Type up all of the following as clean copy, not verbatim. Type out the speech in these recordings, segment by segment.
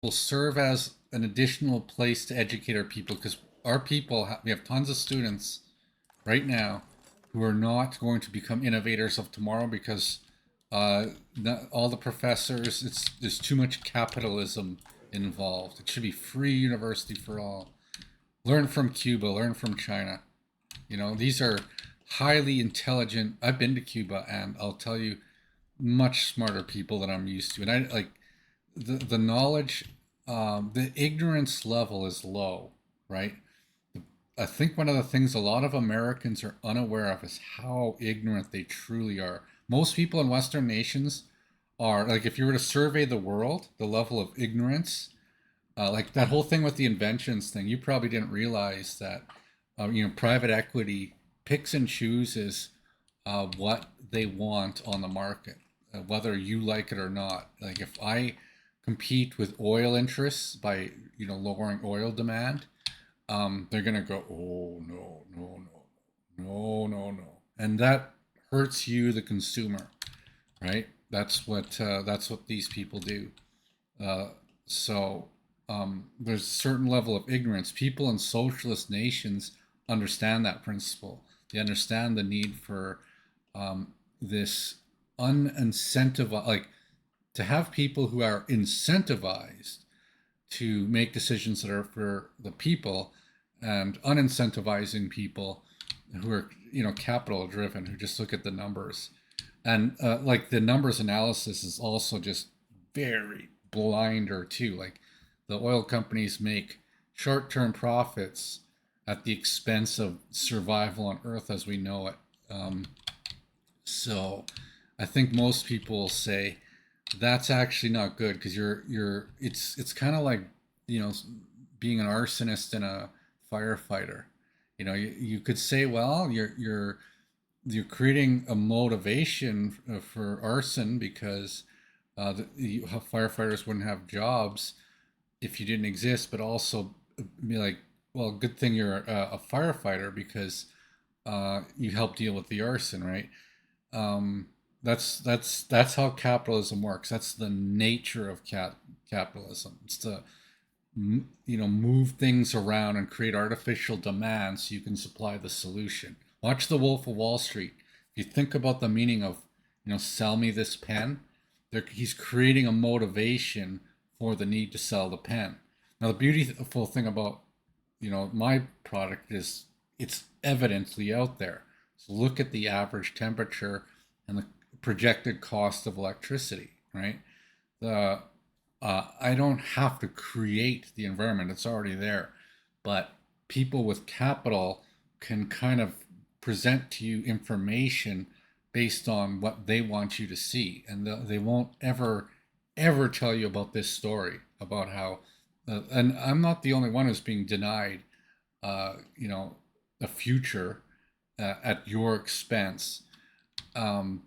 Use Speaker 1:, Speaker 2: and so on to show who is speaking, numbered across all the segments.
Speaker 1: will serve as an additional place to educate our people, because our people, we have tons of students right now who are not going to become innovators of tomorrow because all the professors, there's too much capitalism involved. It should be free university for all. Learn from Cuba, learn from China. These are highly intelligent. I've been to Cuba, and I'll tell you, much smarter people than I'm used to. And I like the knowledge, the ignorance level is low, right? I think one of the things a lot of Americans are unaware of is how ignorant they truly are. Most people in Western nations are like, if you were to survey the world, the level of ignorance, like that whole thing with the inventions thing, you probably didn't realize that, private equity picks and chooses what they want on the market, whether you like it or not. Like if I compete with oil interests by, lowering oil demand, they're gonna go, oh no, no, no, no, no, no, and that hurts you, the consumer, right? That's what these people do. Uh, so there's a certain level of ignorance. People in socialist nations understand that principle. They understand the need for this unincentivized, like to have people who are incentivized to make decisions that are for the people, and unincentivizing people who are, capital driven, who just look at the numbers. And like the numbers analysis is also just very blinder too. Like the oil companies make short-term profits at the expense of survival on Earth as we know it. So I think most people will say that's actually not good, because it's kind of like, you know being an arsonist and a firefighter. You could say, well, you're creating a motivation for arson, because firefighters wouldn't have jobs if you didn't exist, but also be like, well, good thing you're a firefighter, because you help deal with the arson, right? That's how capitalism works. That's the nature of capitalism. It's to move things around and create artificial demand so you can supply the solution. Watch The Wolf of Wall Street. If you think about the meaning of, sell me this pen, he's creating a motivation for the need to sell the pen. Now, the beautiful thing about, my product is it's evidently out there. So look at the average temperature and the projected cost of electricity, right? The I don't have to create the environment, it's already there. But people with capital can kind of present to you information based on what they want you to see. And they won't ever tell you about this story about how, and I'm not the only one who's being denied, uh, you know, a future at your expense. Um,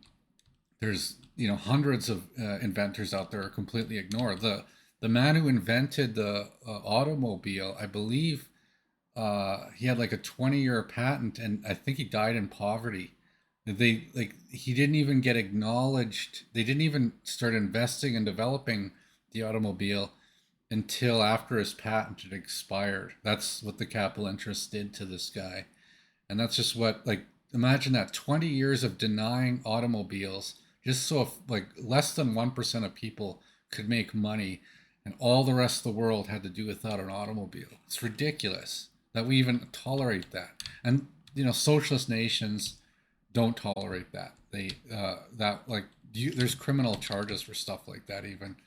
Speaker 1: there's hundreds of inventors out there are completely ignored. The man who invented the automobile, I believe, he had like a 20-year patent, and I think he died in poverty. He didn't even get acknowledged. They didn't even start investing in developing the automobile until after his patent had expired. That's what the capital interest did to this guy. And that's just what, like, imagine that 20 years of denying automobiles just so if, like, less than 1% of people could make money, and all the rest of the world had to do without an automobile. It's ridiculous that we even tolerate that. And, socialist nations don't tolerate that. They, that, like, there's criminal charges for stuff like that, even.